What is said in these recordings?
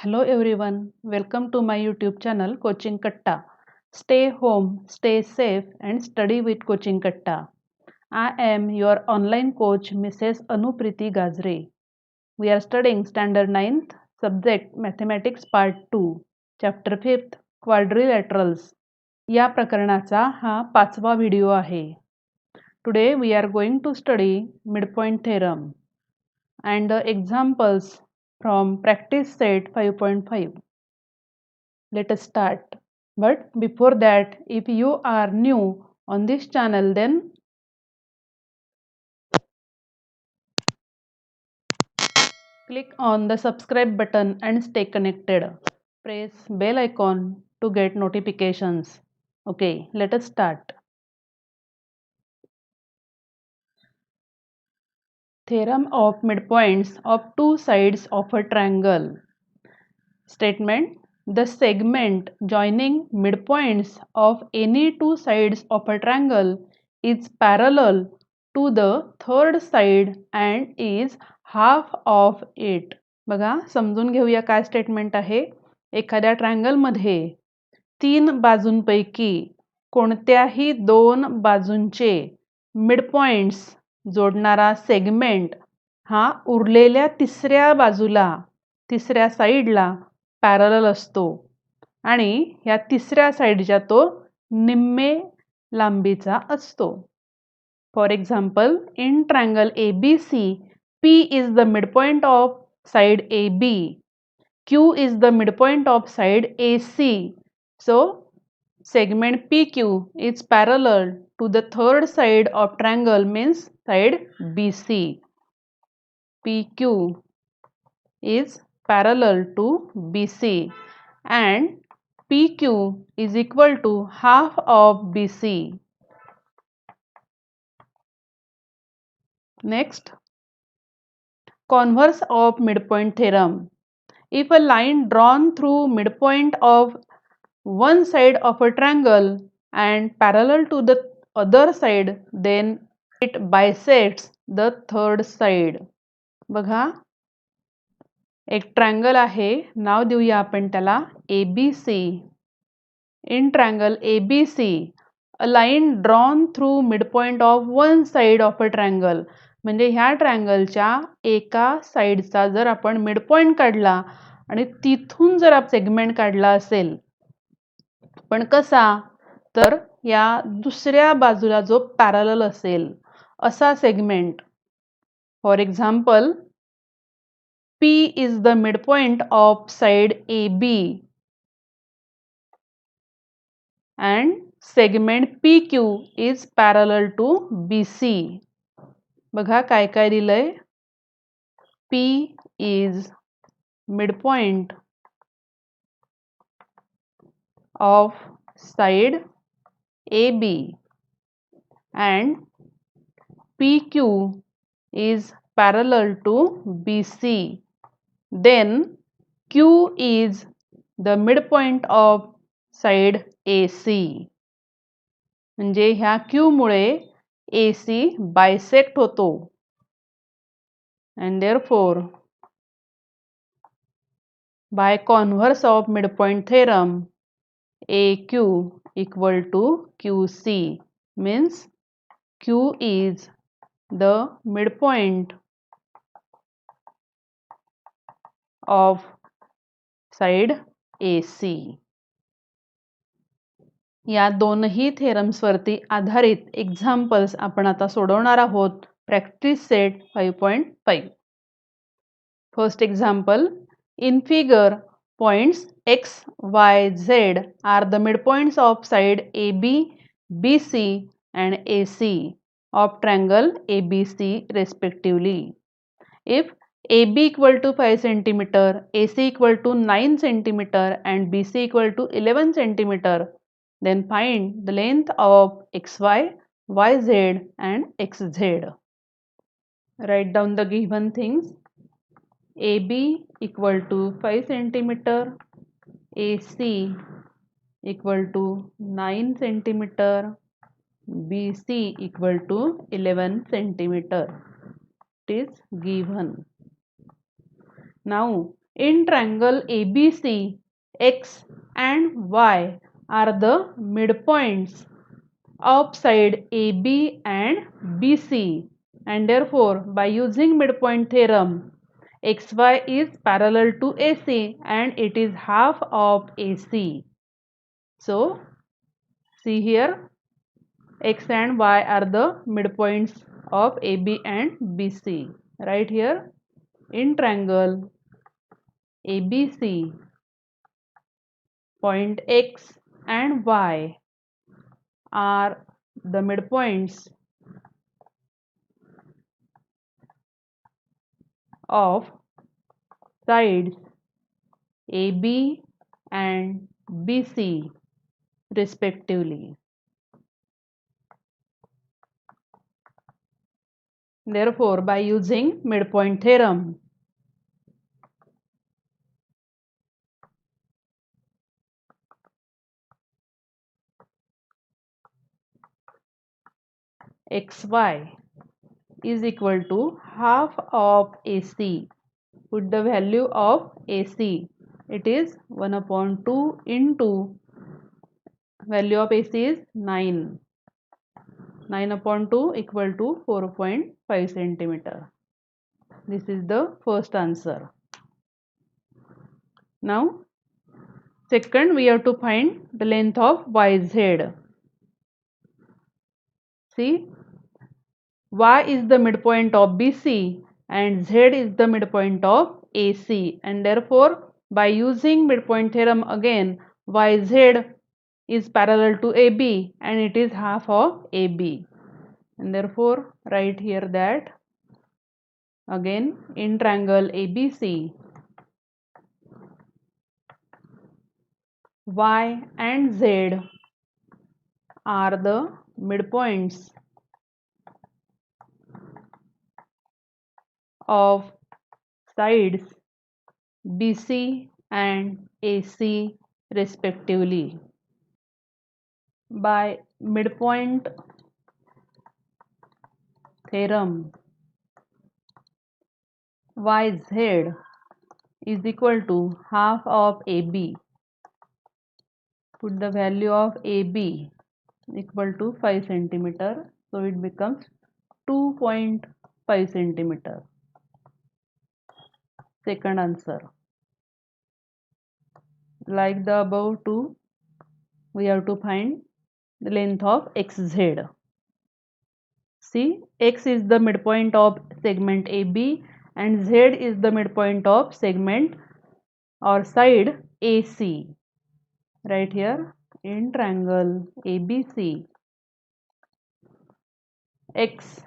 Hello everyone, welcome to my YouTube channel Coaching Katta. Stay home, stay safe and study with Coaching Katta. I am your online coach Mrs. Anupriti Gazre. We are studying Standard 9th Subject Mathematics Part 2, Chapter 5th Quadrilaterals. या प्रकरणाचा हा 5वा video आहे. Today we are going to study midpoint theorem and the examples from practice set 5.5. Let us start. But before that, if you are new on this channel, then click on the subscribe button and stay connected. Press bell icon to get notifications. Okay, let us start. Theorem of midpoints of two sides of a triangle. Statement: the segment joining midpoints of any two sides of a triangle is parallel to the third side and is half of it. बघा समजून घेऊया काय statement आहे. एखाद्या triangle मध्ये तीन बाजूंपैकी कोणत्याही दोन बाजूंचे मिडपॉइंट्स जोडणारा सेगमेंट हा उरलेल्या तिसऱ्या साइडला पॅरलल असतो आणि ह्या तिसऱ्या साइडच्या तो निम्मे लांबीचा असतो. For example, in triangle ABC, P is the midpoint of side AB, Q is the midpoint of side AC. So, segment PQ is parallel to the third side of triangle means side BC. PQ is parallel to BC and PQ is equal to half of BC. Next, converse of midpoint theorem. If a line drawn through midpoint of one side of a triangle and parallel to the other side, then it bisects the third side. बघा, एक triangle आहे, नाव देऊया आपण त्याला ABC. In triangle ABC, a line drawn through midpoint of one side of a triangle. म्हणजे ह्या ट्रायंगलच्या एका साइडचा जर आपण मिडपॉइंट काढला आणि तिथून जर आपण सेगमेंट काढला असेल, पण कसा, तर या दुसऱ्या बाजूला जो पॅरलल असेल असा segment. For example, P is the midpoint of side AB and segment PQ is parallel to BC. बघा काय काय दिलंय. P is midpoint of side AB and PQ is parallel to BC. Then Q is the midpoint of side AC. म्हणजे ह्या Q मुळे AC bisect होतो. And therefore, by converse of midpoint theorem, AQ equal to QC means Q is the midpoint of side AC. या दोनही theorems वरती आधारित examples आपण आता सोडवणार आहोत practice set 5.5. First example, in figure points X, Y, Z are the midpoints of side AB, BC and AC of triangle ABC respectively. If AB equal to 5 cm, AC equal to 9 cm and BC equal to 11 cm, then find the length of XY, YZ and XZ. Write down the given things. AB equal to 5 cm, AC equal to 9 cm, BC equal to 11 cm. It is given. Now In triangle ABC, X and Y are the midpoints of side AB and BC, and therefore by using midpoint theorem, XY is parallel to AC and it is half of AC. So see here, X and Y are the midpoints of AB and BC. Right here, in triangle ABC, point X and Y are the midpoints of sides AB and BC respectively. Therefore, by using midpoint theorem, XY is equal to half of AC. Put the value of AC. It is 1 upon 2 into value of AC is 9. 9 upon 2 equal to 4.5 centimeter. This is the first answer. Now, second, we have to find the length of YZ. See, Y is the midpoint of BC and Z is the midpoint of AC, and therefore by using midpoint theorem again, YZ is parallel to AB and it is half of AB, and therefore write here that again in triangle ABC, Y and Z are the midpoints of sides BC and AC respectively. By midpoint theorem, YZ is equal to half of AB. Put the value of AB equal to 5 centimeter, so it becomes 2.5 centimeter. Second answer. Like the above two, we have to find the length of XZ. See, X is the midpoint of segment AB and Z is the midpoint of segment or side AC. Right here in triangle ABC, X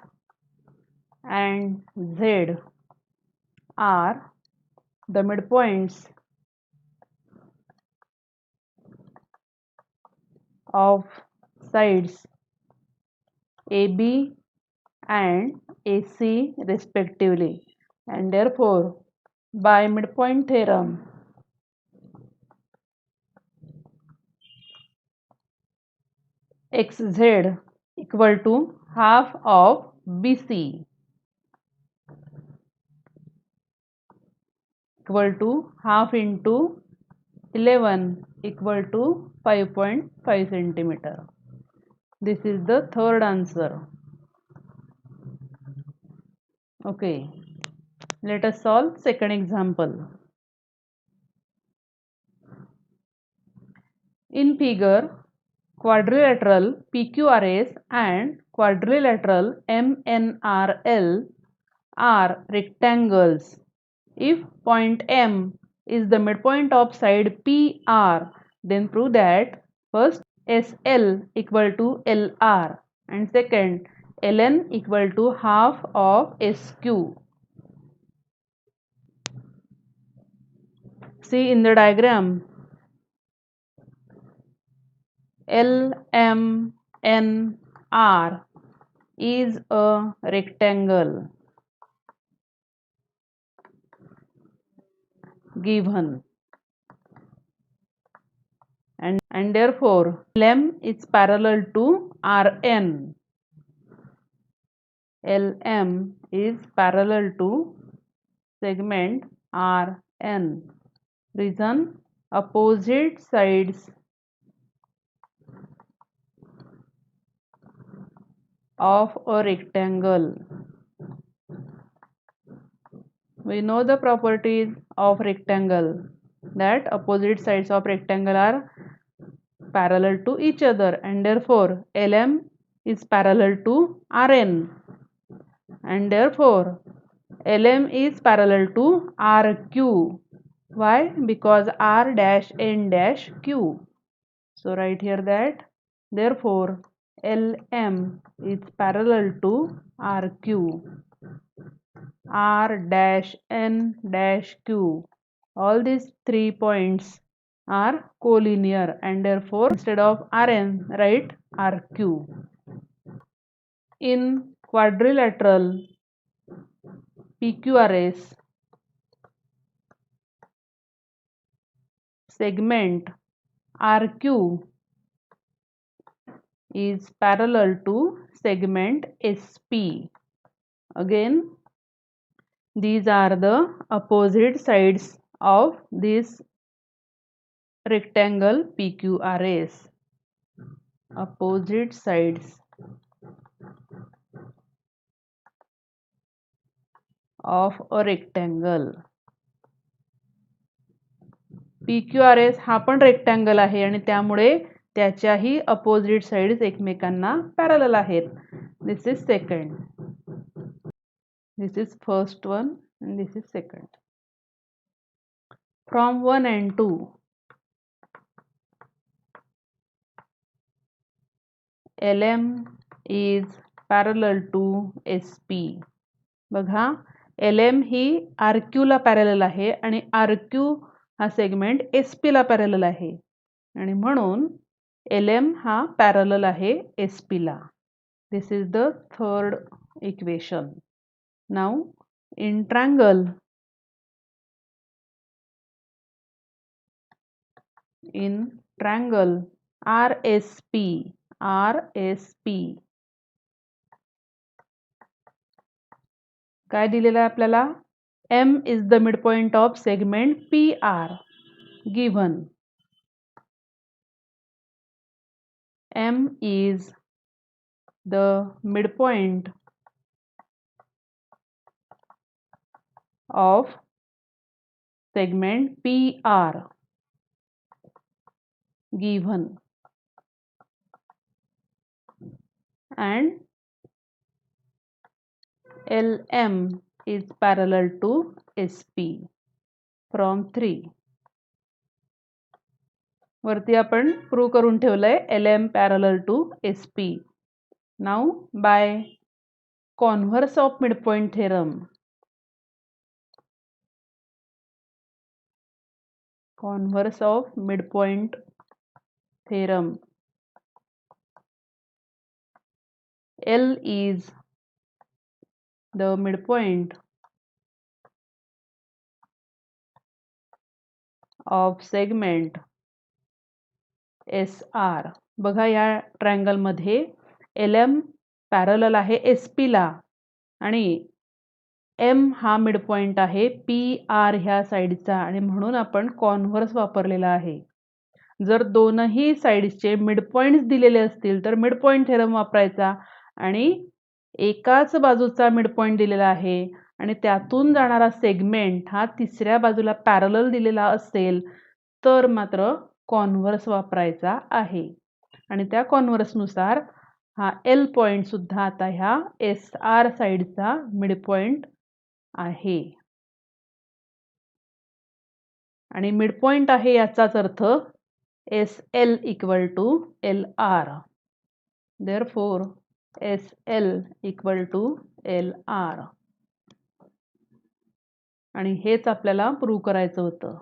and Z are the midpoints of sides AB and AC respectively, and therefore by midpoint theorem, XZ equal to half of BC equal to half into 11 equal to 5.5 centimeter. This is the third answer. Okay, let us solve second example. In figure, quadrilateral PQRS and quadrilateral MNRL are rectangles. If point M is the midpoint of side PR, then prove that first SL equal to LR and second LN equal to half of SQ. See in the diagram, LMNR is a rectangle given, and therefore LM is parallel to RN. LM is parallel to segment RN. N. Reason: opposite sides of a rectangle. We know the properties of rectangle, that opposite sides of rectangle are parallel to each other, and therefore LM is parallel to Rn, and therefore LM is parallel to RQ. Why? Because R dash N dash Q. So write here that therefore LM is parallel to RQ. R dash N dash Q. All these 3 points are collinear, and therefore instead of Rn write RQ. In quadrilateral PQRS, segment RQ is parallel to segment SP. Again, these are the opposite sides of this rectangle PQRS. Opposite sides of a rectangle. PQRS हा पण rectangle आहे आणि त्यामुळे त्याच्याही opposite sides एकमेकांना parallel आहेत. This is second. This is first one and this is second. From 1 and 2, LM is parallel to SP. बघा, LM ही RQ ला parallel आहे आणि RQ हा सेगमेंट SP ला पॅरलल आहे आणि म्हणून LM हा पॅरलल आहे SP La. This is the third equation. Now in triangle RSP काय दिलेलं आहे आपल्याला? M is the midpoint of segment PR given. M is the midpoint of segment PR given, and LM is parallel to SP. From 3 वरती आपण prove करून ठेवलंय LM parallel to SP. Now by converse of midpoint theorem, converse of midpoint theorem, L is the midpoint of segment SR. बघा, या triangle मध्ये LM parallel आहे SP ला आणि M हा मिडपॉइंट आहे PR ह्या साइडचा आणि म्हणून आपण कॉन्व्हर्स वापरलेला आहे. जर दोनही साइड्सचे मिडपॉइंट्स दिलेले असतील तर मिडपॉइंट थेरम वापरायचा आणि एकाच बाजूचा मिडपॉइंट दिलेला आहे आणि त्यातून जाणारा सेगमेंट हा तिसऱ्या बाजूला पॅरलल दिलेला असेल तर मात्र कॉन्व्हर्स वापरायचा आहे. आणि त्या कॉन्व्हर्सनुसार हा L पॉइंट सुद्धा आता ह्या SR साइडचा मिडपॉइंट आहे. आणि मिडपॉइंट आहे याचाच अर्थ SL equal to LR. Therefore, SL equal to LR. आणि हेच आपल्याला प्रूव्ह करायचं होतं.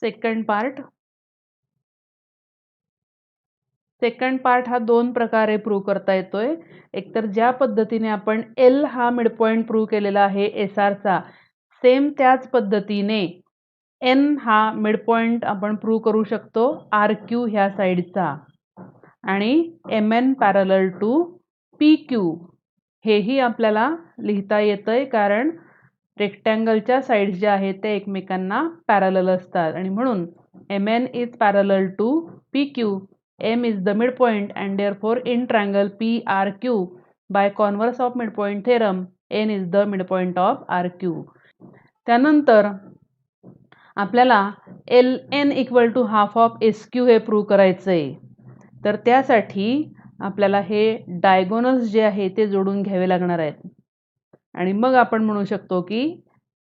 सेकंड पार्ट हा दोन प्रकारे प्रूव्ह करता येतोय. एकतर ज्या पद्धतीने आपण L हा मिडपॉइंट प्रूव्ह केलेला आहे SR चा, सेम त्याच पद्धतीने N हा मिडपॉइंट आपण प्रूव्ह करू शकतो RQ ह्या साइडचा आणि MN पॅरलल टू PQ हेही आपल्याला लिहिता येतंय कारण रेक्टँगलच्या साइड्स ज्या आहेत ते एकमेकांना पॅरलल असतात आणि म्हणून MN is parallel to PQ. M is the midpoint and therefore in triangle PRQ by converse of midpoint theorem N is the midpoint of RQ. त्यानंतर आपल्याला LN equal to half of SQ हे prove करायचं आहे. तर त्यासाठी आपल्याला हे diagonals जे आहे ते जोडून घ्यावे लागणार आहेत आणि मग आपण म्हणू शकतो की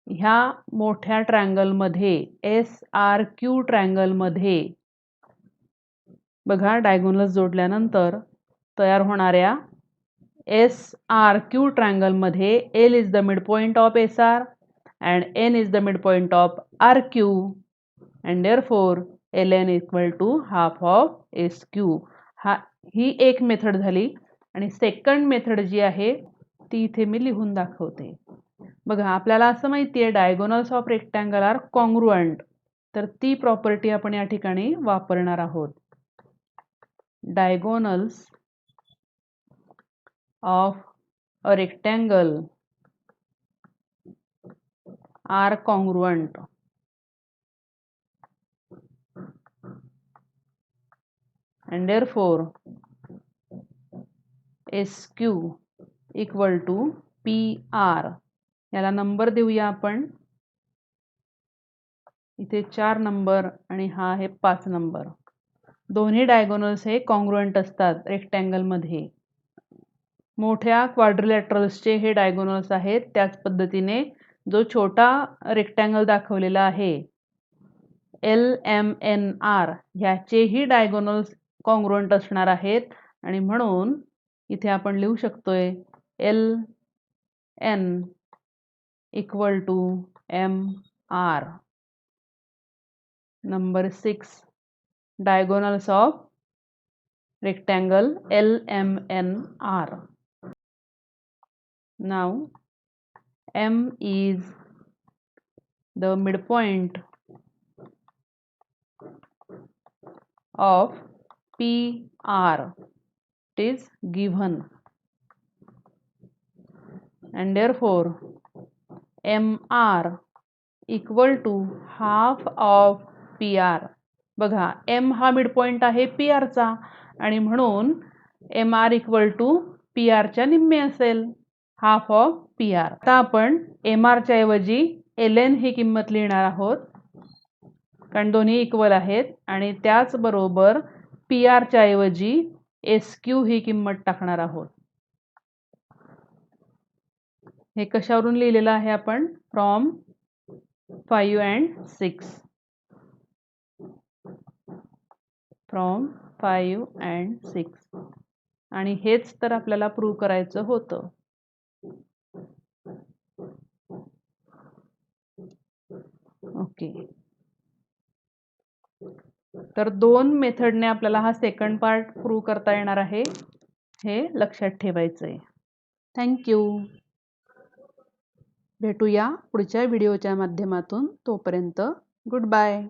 ह्या मोठ्या ट्रायंगलमध्ये SRQ ट्रायंगलमध्ये बघा डायगोनल्स जोडल्यानंतर तयार होणाऱ्या SRQ ट्रायंगलमध्ये L is the midpoint of SR and N is the midpoint of RQ and therefore LN equal to half of SQ. ही एक मेथड झाली आणि सेकंड मेथड जी आहे ती इथे मी लिहून दाखवते. बघा आपल्याला असं माहिती आहे diagonals of rectangle are congruent. तर ती प्रॉपर्टी आपण या ठिकाणी वापरणार आहोत. Diagonals of a rectangle are congruent. and therefore SQ equal to PR. याला नंबर देऊया आपण. इथे 4 नंबर आणि हा आहे 5 नंबर. दोन्ही डायगोनल्स हे कॉन्ग्रुएंट असतात रेक्टँगल मध्ये. मोठ्या क्वाड्रिलॅटरल्सचे हे डायगोनल्स आहेत. त्याच पद्धतीने जो छोटा रेक्टँगल दाखवलेला आहे LMNR ह्याचेही डायगोनल्स कॉन्ग्रुएंट असणार आहेत आणि म्हणून इथे आपण लिहू शकतोय LN equal to MR. Number 6 diagonals of rectangle LMNR. Now M is the midpoint of PR. It is given and therefore MR equal to half of PR. बघा M हा मिडपॉइंट आहे PR चा आणि म्हणून MR equal to PR च्या निम्मे असेल, half of PR. आता आपण MR च्या ऐवजी LN ही किंमत लिहिणार आहोत कारण दोन्ही इक्वल आहेत आणि त्याच बरोबर PR च्या ऐवजी SQ ही किंमत टाकणार आहोत. हे कशावरून लिहिलेलं आहे आपण? From 5 and 6. फ्रॉम 5 and 6 आणि हेच तर आपल्याला प्रूव्ह करायचं होतं. ओके. तर 2 मेथडने आपल्याला हा सेकंड पार्ट प्रूव्ह करता येणार आहे. हे लक्षात ठेवायचं आहे. थँक्यू. भेटूया पुढच्या व्हिडिओच्या माध्यमातून. तोपर्यंत गुड बाय.